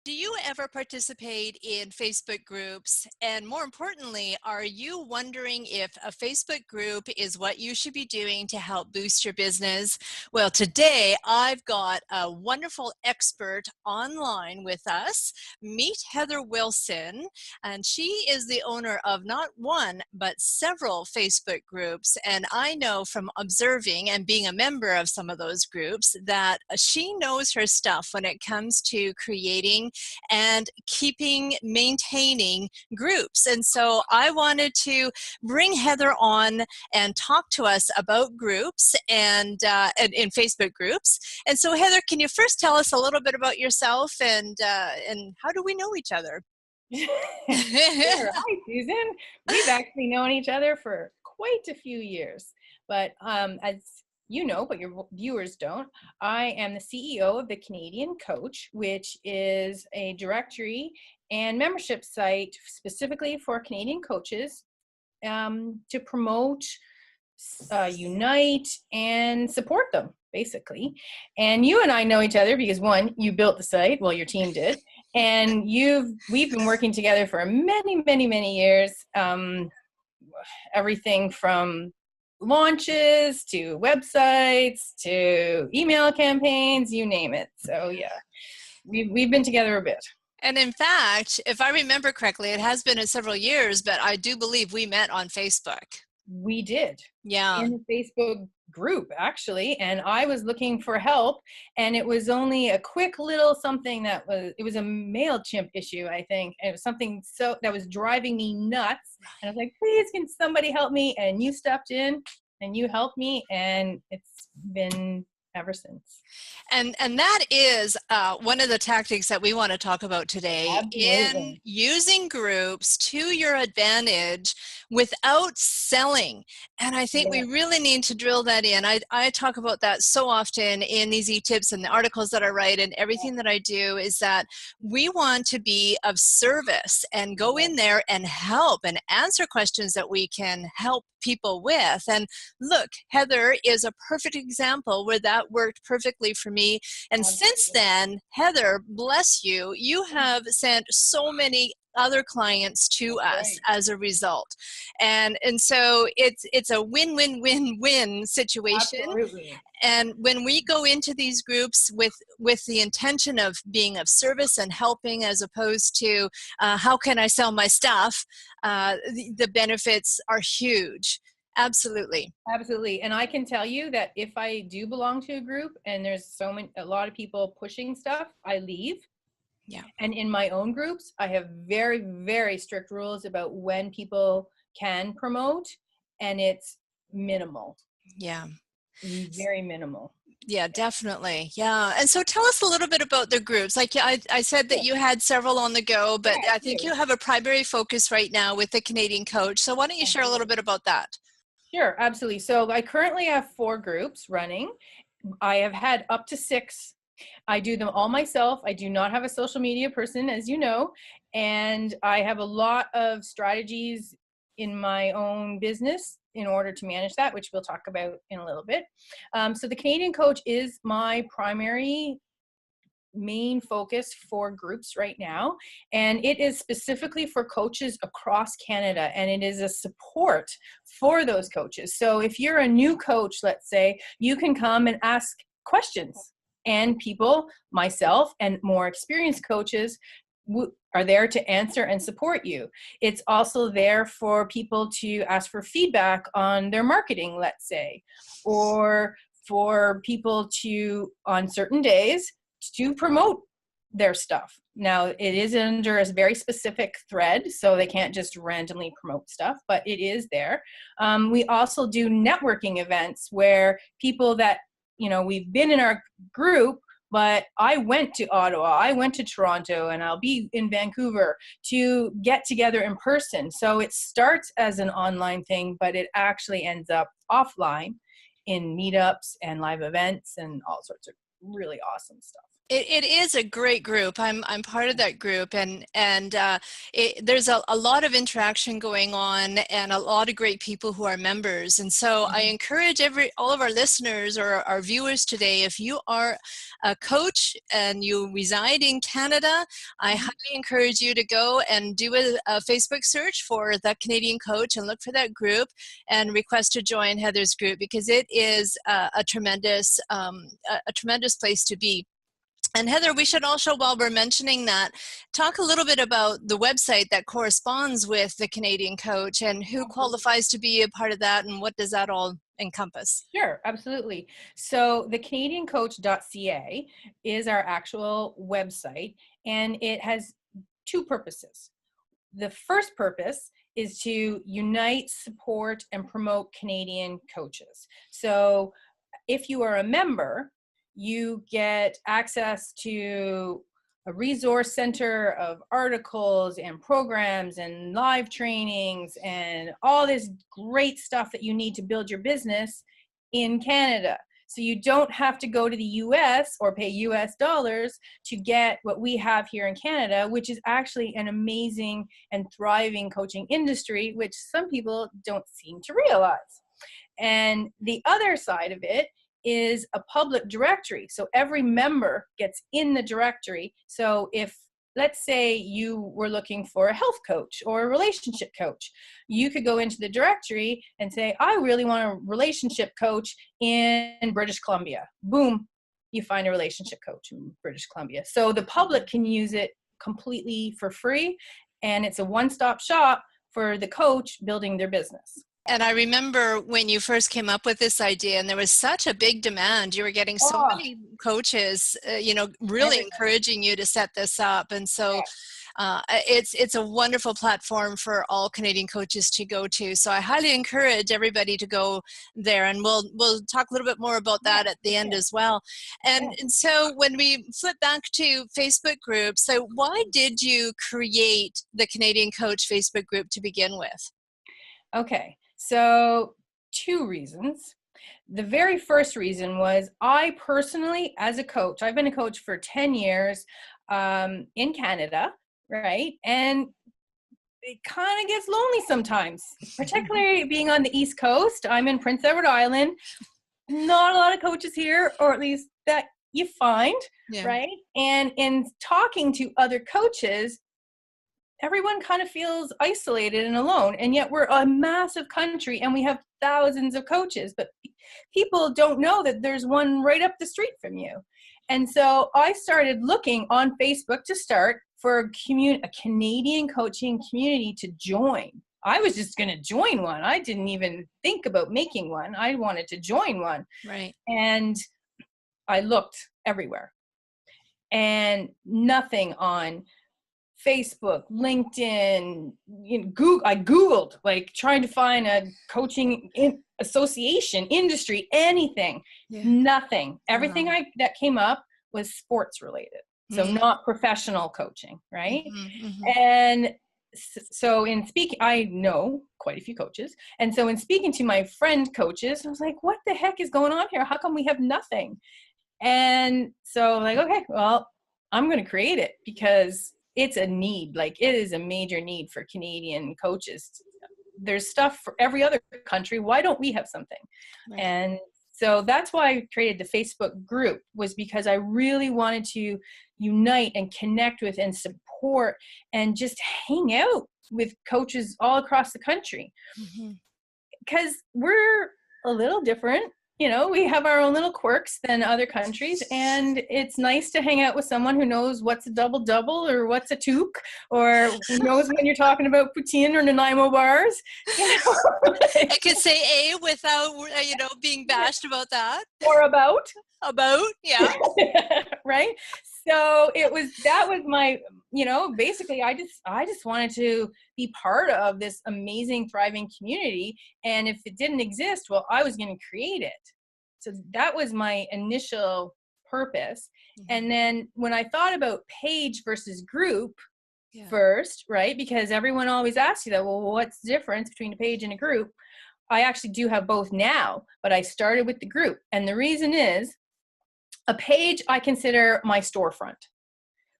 Do you ever participate in Facebook groups? And more importantly, are you wondering if a Facebook group is what you should be doing to help boost your business? Well, today I've got a wonderful expert online with us. Meet Heather Wilson, and she is the owner of not one, but several Facebook groups. And I know from observing and being a member of some of those groups that she knows her stuff when it comes to creating and maintaining groups. And so I wanted to bring Heather on and talk to us about groups and in Facebook groups. And so Heather, can you first tell us a little bit about yourself and how do we know each other? Sure. Hi, Susan. We've actually known each other for quite a few years. But as you know, but your viewers don't, I am the CEO of The Canadian Coach, which is a directory and membership site specifically for Canadian coaches to promote, unite, and support them, basically. And you and I know each other because, one, you built the site, well, your team did, and we've been working together for many years. Everything from launches to websites to email campaigns, you name it. So yeah, we've been together a bit. And in fact, if I remember correctly, it has been several years, but I do believe we met on Facebook. We did. Yeah. In the Facebook group, actually, and I was looking for help, and it was only a quick little something it was a MailChimp issue, I think, and it was something so that was driving me nuts, and I was like, please, can somebody help me? And you stepped in and you helped me, and it's been ever since. And that is one of the tactics that we want to talk about today. Absolutely. In using groups to your advantage without selling. And I think we really need to drill that in. I talk about that so often in these e-tips and the articles that I write and everything that I do, is that we want to be of service and go in there and help and answer questions that we can help people with. And look, Heather is a perfect example where that worked perfectly for me. And since then, Heather, bless you, you have sent so many other clients to us as a result. And so it's a win-win-win-win situation. Absolutely. And when we go into these groups with the intention of being of service and helping, as opposed to how can I sell my stuff, the benefits are huge. Absolutely. Absolutely. And I can tell you that if I do belong to a group and there's a lot of people pushing stuff, I leave. Yeah. And in my own groups, I have very strict rules about when people can promote, and it's minimal. Yeah. Very minimal. Yeah, definitely. Yeah. And so tell us a little bit about the groups. Like I said that you had several on the go, but I think you have a primary focus right now with the Canadian Coach. So why don't you share a little bit about that? Sure, absolutely. So I currently have 4 groups running. I have had up to 6. I do them all myself. I do not have a social media person, as you know, and I have a lot of strategies in my own business in order to manage that, which we'll talk about in a little bit. So the Canadian Coach is my primary main focus for groups right now, and it is specifically for coaches across Canada, and it is a support for those coaches. So if you're a new coach, let's say, you can come and ask questions, and people, myself and more experienced coaches, are there to answer and support you. It's also there for people to ask for feedback on their marketing, let's say, or for people to, on certain days, to promote their stuff. Now, it is under a very specific thread, so they can't just randomly promote stuff, but it is there. We also do networking events where people that, we've been in our group, but I went to Ottawa, I went to Toronto, and I'll be in Vancouver to get together in person. So it starts as an online thing, but it actually ends up offline in meetups and live events and all sorts of really awesome stuff. It is a great group. I'm part of that group, and there's a lot of interaction going on, and a lot of great people who are members. And so I encourage all of our listeners or our viewers today, if you are a coach and you reside in Canada, I highly encourage you to go and do a Facebook search for The Canadian Coach and look for that group and request to join Heather's group, because it is a tremendous place to be. And Heather, we should also, while we're mentioning that, talk a little bit about the website that corresponds with the Canadian Coach and who qualifies to be a part of that, and what does that all encompass? Sure, absolutely. So TheCanadianCoach.ca is our actual website, and it has two purposes. The first purpose is to unite, support, and promote Canadian coaches. So if you are a member, you get access to a resource center of articles and programs and live trainings and all this great stuff that you need to build your business in Canada. So you don't have to go to the US or pay US dollars to get what we have here in Canada, which is actually an amazing and thriving coaching industry, which some people don't seem to realize. And the other side of it is a public directory. So every member gets in the directory. So if, let's say you were looking for a health coach or a relationship coach, you could go into the directory and say, I really want a relationship coach in British Columbia. Boom, you find a relationship coach in British Columbia. So the public can use it completely for free, and it's a one-stop shop for the coach building their business. And I remember when you first came up with this idea, and there was such a big demand. You were getting so many coaches, really encouraging you to set this up. And so it's a wonderful platform for all Canadian coaches to go to. So I highly encourage everybody to go there, and we'll talk a little bit more about that at the end as well. And so when we flip back to Facebook groups, so why did you create the Canadian Coach Facebook group to begin with? Okay. So two reasons. The very first reason was I personally, as a coach, I've been a coach for 10 years in Canada, right? And it kind of gets lonely sometimes, particularly being on the East Coast. I'm in Prince Edward Island. Not a lot of coaches here, or at least that you find, right? And in talking to other coaches, everyone kind of feels isolated and alone. And yet we're a massive country and we have thousands of coaches, but people don't know that there's one right up the street from you. And so I started looking on Facebook to start for a Canadian coaching community to join. I was just going to join one. I didn't even think about making one. I wanted to join one. Right. And I looked everywhere and nothing on Facebook, LinkedIn, Google. I Googled, like, trying to find a coaching association, industry, anything. Nothing. Everything that came up was sports related. So not professional coaching, right? And so in speaking, I know quite a few coaches. And so in speaking to my friend coaches, I was like, what the heck is going on here? How come we have nothing? And so I'm like, okay, well, I'm going to create it because it's a need. Like, it is a major need for Canadian coaches. There's stuff for every other country. Why don't we have something? Right. And so that's why I created the Facebook group, was because I really wanted to unite and connect with and support and just hang out with coaches all across the country. Because we're a little different. We have our own little quirks than other countries, and it's nice to hang out with someone who knows what's a double-double or what's a toque, or who knows when you're talking about poutine or Nanaimo bars. I could say A without, being bashed about that. Or about, yeah. Right? So that was my, basically I just wanted to be part of this amazing, thriving community. And if it didn't exist, well, I was going to create it. So that was my initial purpose. And then when I thought about page versus group first, right? Because everyone always asks you that, well, what's the difference between a page and a group? I actually do have both now, but I started with the group. And the reason is A page I consider my storefront,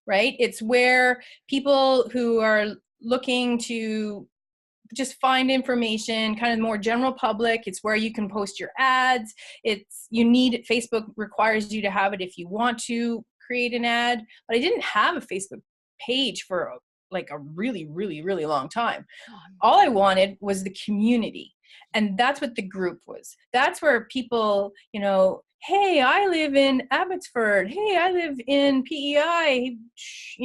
right? It's where people who are looking to just find information, kind of more general public. It's where you can post your ads. Facebook requires you to have it if you want to create an ad. But I didn't have a Facebook page for like a really, really, really long time. All I wanted was the community. And that's what the group was. That's where people, hey, I live in Abbotsford. Hey, I live in PEI,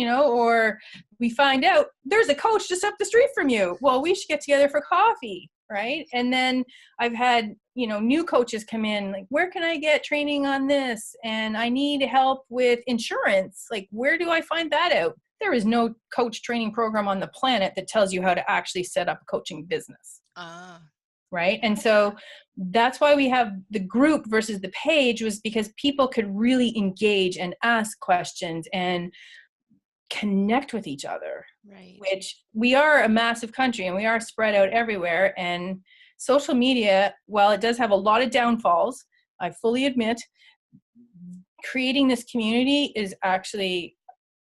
or we find out there's a coach just up the street from you. Well, we should get together for coffee, right? And then I've had, new coaches come in, like, where can I get training on this? And I need help with insurance. Like, where do I find that out? There is no coach training program on the planet that tells you how to actually set up a coaching business. Right? And so that's why we have the group versus the page, was because people could really engage and ask questions and connect with each other. Right. Which, we are a massive country and we are spread out everywhere. And social media, while it does have a lot of downfalls, I fully admit, creating this community is actually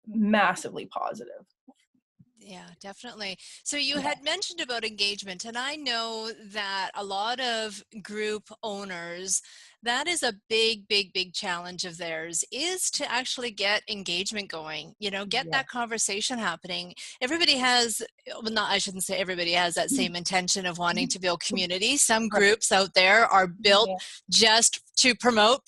massively positive. Yeah, definitely. So you had mentioned about engagement, and I know that a lot of group owners, that is a big, big, big challenge of theirs, is to actually get engagement going, get that conversation happening. Everybody has, well, not, I shouldn't say everybody has that same intention of wanting to build community. Some groups out there are built just to promote,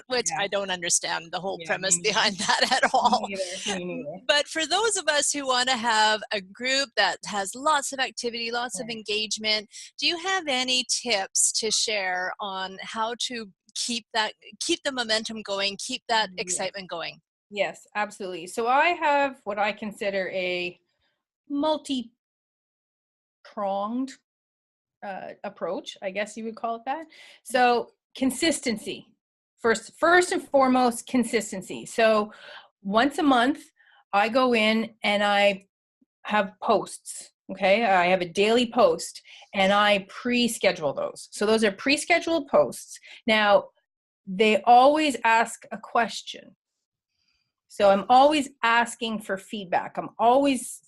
which I don't understand the whole premise behind that at all. Me neither. But for those of us who want to have a group that has lots of activity, lots of engagement, do you have any tips to share on how to keep the momentum going, keep that excitement going? Yes, absolutely. So I have what I consider a multi-pronged approach, I guess you would call it that. So consistency, first and foremost, consistency. So once a month, I go in and I have posts. Okay, I have a daily post and I pre-schedule those. So those are pre-scheduled posts. Now, they always ask a question. So I'm always asking for feedback. I'm always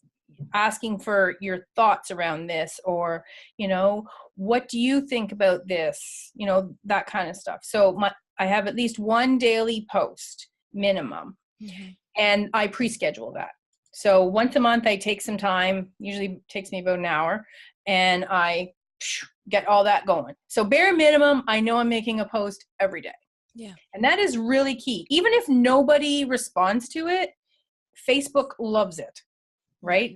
asking for your thoughts around this, or, what do you think about this? That kind of stuff. So I have at least one daily post minimum, and I pre-schedule that. So once a month, I take some time, usually takes me about an hour, and I get all that going. So bare minimum, I know I'm making a post every day. Yeah. And that is really key. Even if nobody responds to it, Facebook loves it, right?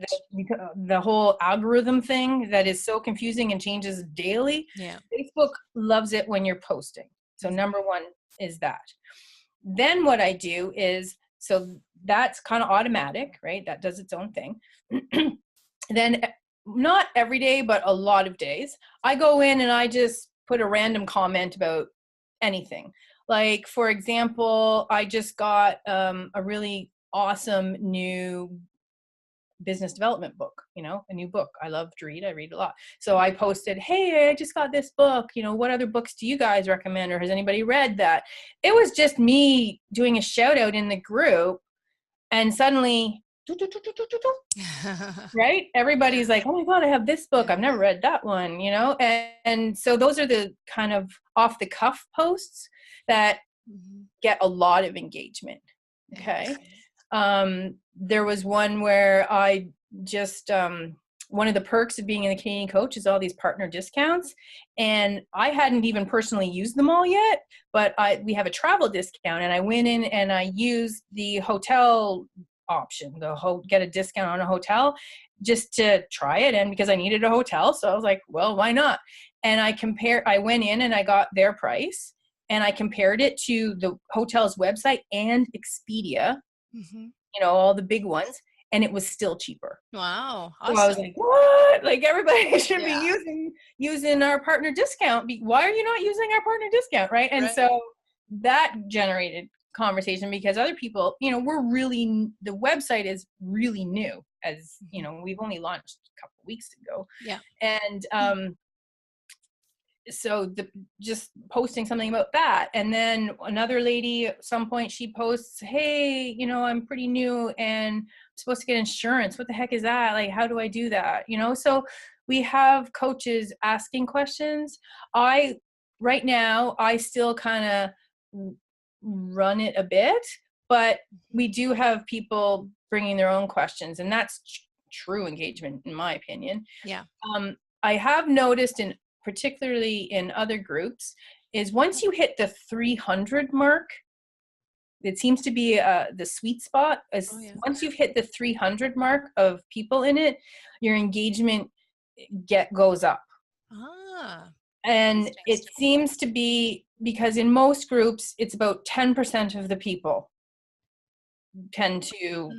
The whole algorithm thing that is so confusing and changes daily. Yeah. Facebook loves it when you're posting. So number one is that. Then what I do is, so that's kind of automatic, right? That does its own thing. Then not every day, but a lot of days, I go in and I just put a random comment about anything. Like, for example, I just got a really awesome new business development book, a new book. I love to read. I read a lot. So I posted, hey, I just got this book. What other books do you guys recommend? Or has anybody read that? It was just me doing a shout out in the group. And suddenly, right? Everybody's like, oh my God, I have this book. I've never read that one, And so those are the kind of off the cuff posts that get a lot of engagement. Okay. There was one where I just, one of the perks of being in the Canadian Coach is all these partner discounts. And I hadn't even personally used them all yet, but we have a travel discount, and I went in and I used the hotel option, get a discount on a hotel, just to try it. And because I needed a hotel, so I was like, well, why not? And I went in and I got their price, and I compared it to the hotel's website and Expedia, all the big ones, and it was still cheaper. Wow. Awesome. So I was like, what? Like, everybody should be using our partner discount. Why are you not using our partner discount? Right. And so that generated conversation, because other people, the website is really new, as we've only launched a couple of weeks ago. Yeah. And so just posting something about that. And then another lady at some point, she posts, hey, I'm pretty new and I'm supposed to get insurance. What the heck is that? Like, how do I do that? So we have coaches asking questions. Right now, I still kind of run it a bit, but we do have people bringing their own questions, and that's true engagement, in my opinion. Yeah. I have noticed, particularly in other groups, is once you hit the 300 mark, it seems to be the sweet spot. Once you've hit the 300 mark of people in it, your engagement goes up. And it seems to be because in most groups, it's about 10% of the people tend to,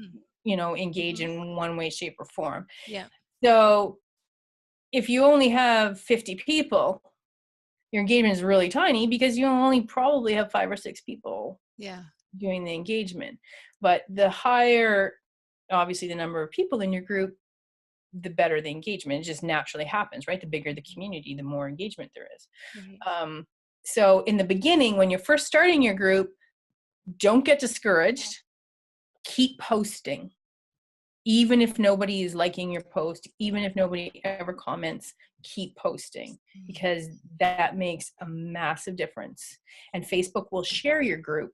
engage in one way, shape, or form. Yeah. So if you only have 50 people, your engagement is really tiny because you only probably have 5 or 6 people doing the engagement. But the higher, obviously, the number of people in your group, the better the engagement. It just naturally happens, right? The bigger the community, the more engagement there is. Right. So in the beginning, when you're first starting your group, don't get discouraged. Keep posting. Even if nobody is liking your post, even if nobody ever comments, keep posting, because that makes a massive difference. And Facebook will share your group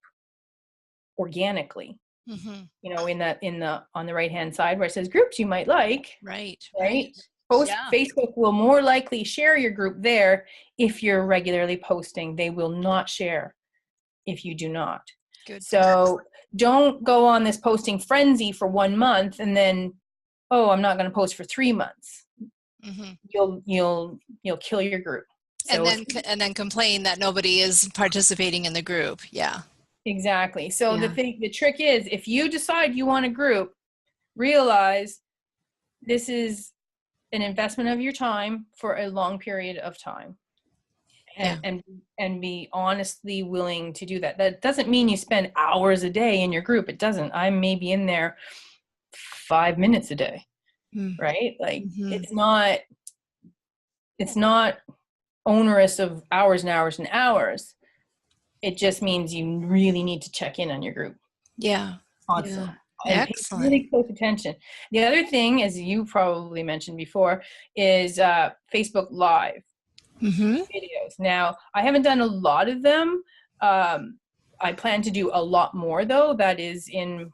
organically. On the right hand side where it says groups you might like. Right. Facebook will more likely share your group there if you're regularly posting. They will not share if you do not. Good. So don't go on this posting frenzy for 1 month and then, I'm not going to post for 3 months. You'll kill your group. So and then complain that nobody is participating in the group. Yeah. Exactly. So the trick is, if you decide you want a group, realize this is an investment of your time for a long period of time. And be honestly willing to do that. That doesn't mean you spend hours a day in your group. It doesn't. I may be in there 5 minutes a day, right? Like it's not onerous of hours and hours and hours. It just means you really need to check in on your group. Yeah. Constantly. And excellent. Pay really close attention. The other thing, as you probably mentioned before, is Facebook Live. Videos. Now, I haven't done a lot of them. I plan to do a lot more, though. That is in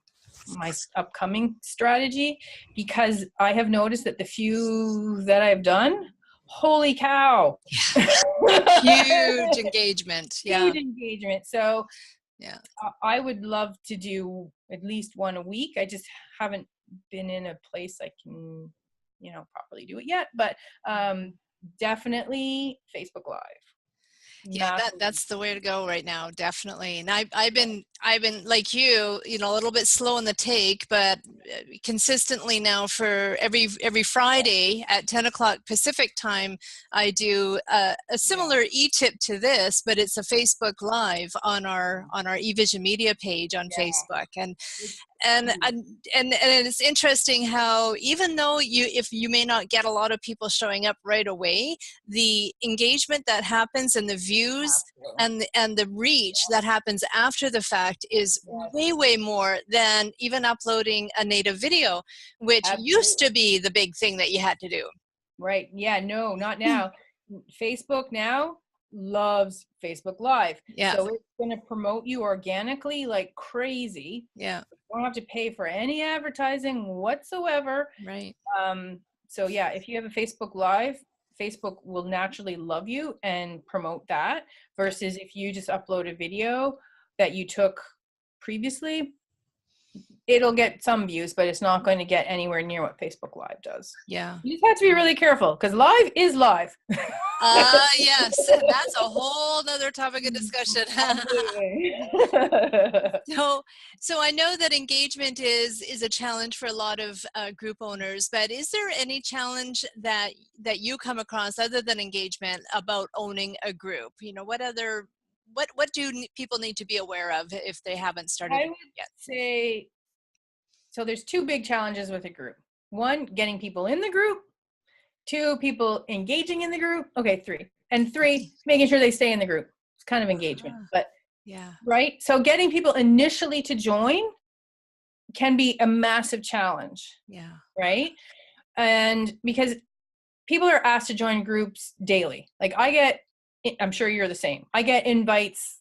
my upcoming strategy, because I have noticed that the few that I've done, holy cow. Huge engagement. Huge engagement. So I would love to do at least one a week. I just haven't been in a place I can, properly do it yet. But definitely Facebook Live. Yeah, that's the way to go right now, definitely. And I've been like you, a little bit slow in the take, but consistently now for every Friday at 10 o'clock Pacific time, I do a similar e-tip to this, but it's a Facebook Live on our eVision media page on Facebook. And it's interesting how, even though if you may not get a lot of people showing up right away, the engagement that happens and the views and the reach that happens after the fact is way more than even uploading a native video, which used to be the big thing that you had to do. Right. Yeah. No, not now. Facebook now loves Facebook Live. Yeah. So it's going to promote you organically like crazy. Yeah. You don't have to pay for any advertising whatsoever. Right. So yeah, if you have a Facebook Live, Facebook will naturally love you and promote that, versus if you just upload a video that you took previously, it'll get some views, but it's not going to get anywhere near what Facebook Live does. Yeah. You just have to be really careful, because live is live. Yes, that's a whole nother topic of discussion. So I know that engagement is a challenge for a lot of group owners, but is there any challenge that you come across other than engagement about owning a group? What do people need to be aware of if they haven't started yet? I would say, so there's 2 big challenges with a group. 1, getting people in the group. 2, people engaging in the group. Okay, 3. And 3, making sure they stay in the group. It's kind of engagement, but yeah. Right. So getting people initially to join can be a massive challenge. Yeah. Right. And because people are asked to join groups daily. Like I'm sure you're the same. I get invites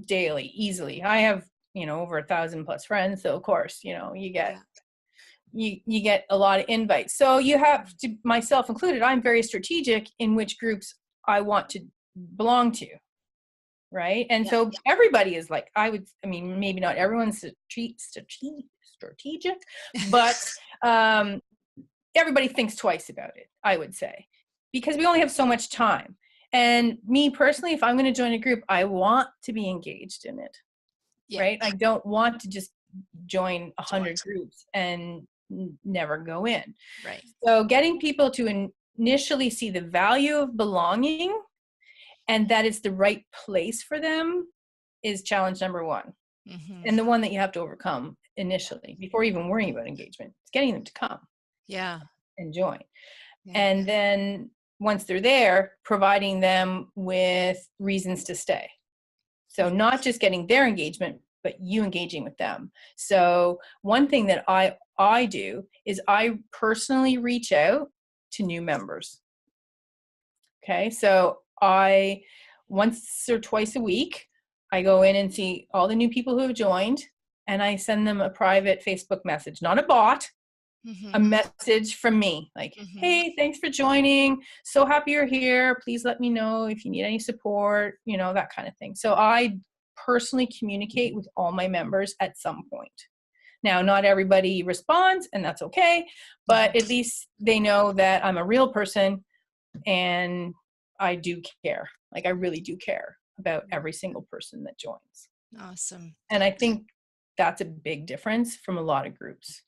daily, easily. I have, over 1,000 plus friends. So of course, you get, you get a lot of invites. So you have to, myself included, I'm very strategic in which groups I want to belong to. Right. And so everybody is like, maybe not everyone's strategic, but everybody thinks twice about it, I would say, because we only have so much time. And me personally, if I'm going to join a group, I want to be engaged in it. Yeah. Right. I don't want to just join 100 groups and never go in. Right. So getting people to initially see the value of belonging and that it's the right place for them is challenge number 1. Mm-hmm. And the one that you have to overcome initially before even worrying about engagement. It's getting them to come. Yeah. And join. Yeah. And then once they're there, providing them with reasons to stay. So not just getting their engagement, but you engaging with them. So one thing that I do is I personally reach out to new members. Okay. So once or twice a week, I go in and see all the new people who have joined, and I send them a private Facebook message, not a bot, a message from me, like, hey, thanks for joining. So happy you're here. Please let me know if you need any support, that kind of thing. So I personally communicate with all my members at some point. Now, not everybody responds, and that's okay, but at least they know that I'm a real person and I do care. Like, I really do care about every single person that joins. Awesome. And I think that's a big difference from a lot of groups.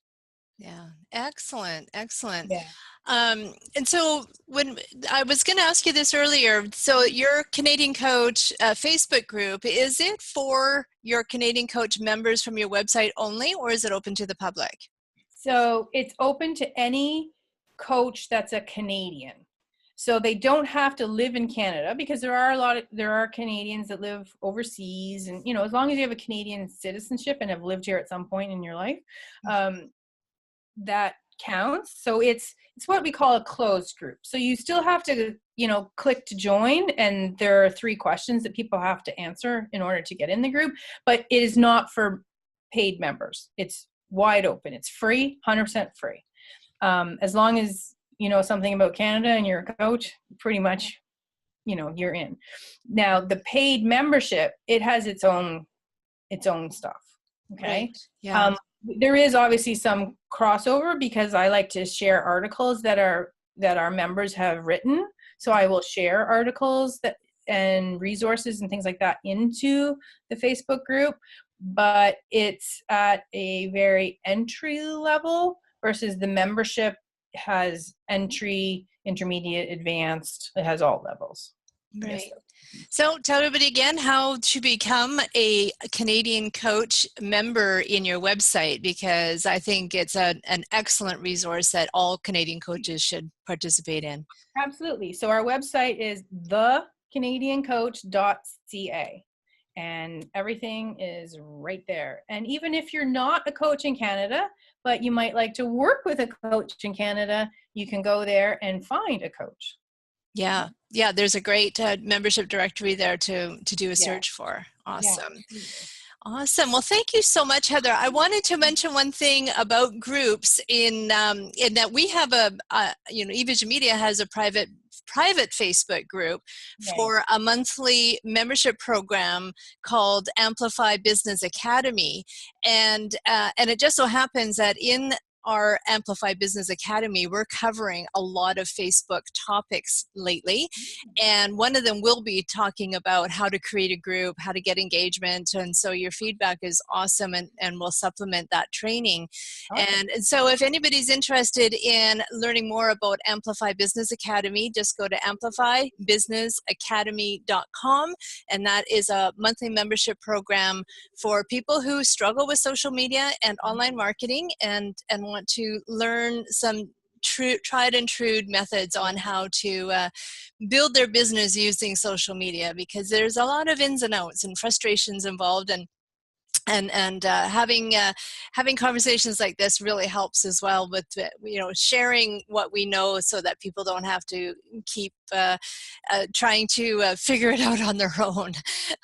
Yeah. Excellent. Yeah. And so when I was going to ask you this earlier, so your Canadian Coach Facebook group, is it for your Canadian Coach members from your website only, or is it open to the public? So it's open to any coach that's a Canadian. So they don't have to live in Canada, because there are Canadians that live overseas, and as long as you have a Canadian citizenship and have lived here at some point in your life, that counts. So it's what we call a closed group. So you still have to click to join, and there are 3 questions that people have to answer in order to get in the group, but it is not for paid members. It's wide open. It's free, 100% free. As long as you know something about Canada and you're a coach, pretty much, you're in. Now, the paid membership, it has its own stuff. Okay. Right. Yeah. There is obviously some crossover, because I like to share articles that our members have written. So I will share articles and resources and things like that into the Facebook group, but it's at a very entry level, versus the membership has entry, intermediate, advanced. It has all levels. Right. So tell everybody again how to become a Canadian Coach member in your website, because I think it's an excellent resource that all Canadian coaches should participate in. Absolutely. So our website is TheCanadianCoach.ca, and everything is right there. And even if you're not a coach in Canada, but you might like to work with a coach in Canada, you can go there and find a coach. Yeah. There's a great membership directory there to do a search for. Awesome. Yeah. Awesome. Well, thank you so much, Heather. I wanted to mention one thing about groups in that we have eVision Media has a private Facebook group for a monthly membership program called Amplify Business Academy, and it just so happens that in our Amplify Business Academy, we're covering a lot of Facebook topics lately. And one of them will be talking about how to create a group, how to get engagement. And so your feedback is awesome, and we'll supplement that training. Awesome. And so if anybody's interested in learning more about Amplify Business Academy, just go to amplifybusinessacademy.com. And that is a monthly membership program for people who struggle with social media and online marketing and want to learn some tried and true methods on how to build their business using social media, because there's a lot of ins and outs and frustrations involved, and having conversations like this really helps as well with sharing what we know, so that people don't have to keep trying to figure it out on their own.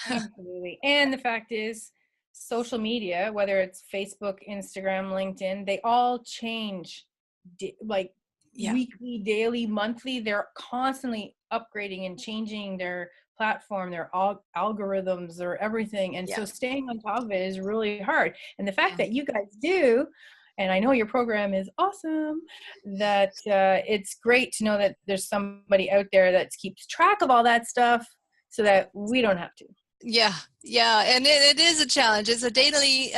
Absolutely. And the fact is, social media, whether it's Facebook, Instagram, LinkedIn, they all change like Yeah. weekly, daily, monthly. They're constantly upgrading and changing their platform, their algorithms, or everything. And Yeah. so staying on top of it is really hard. And the fact Yeah. that you guys do, and I know your program is awesome, that it's great to know that there's somebody out there that keeps track of all that stuff so that we don't have to. Yeah, and it is a challenge. It's a daily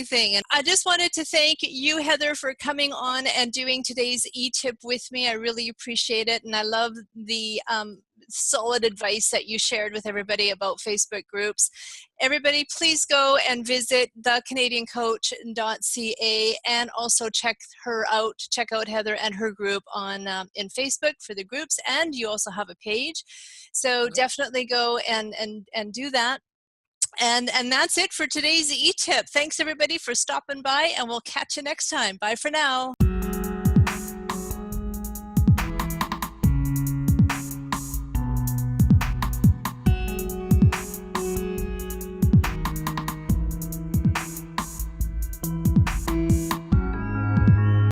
thing. And I just wanted to thank you, Heather, for coming on and doing today's e-tip with me. I really appreciate it, and I love the solid advice that you shared with everybody about Facebook groups. Everybody, please go and visit TheCanadianCoach.ca, and also check out Heather and her group on in Facebook for the groups, and you also have a page. So definitely go and do that. And that's it for today's e-tip. Thanks everybody for stopping by, and we'll catch you next time. Bye for now.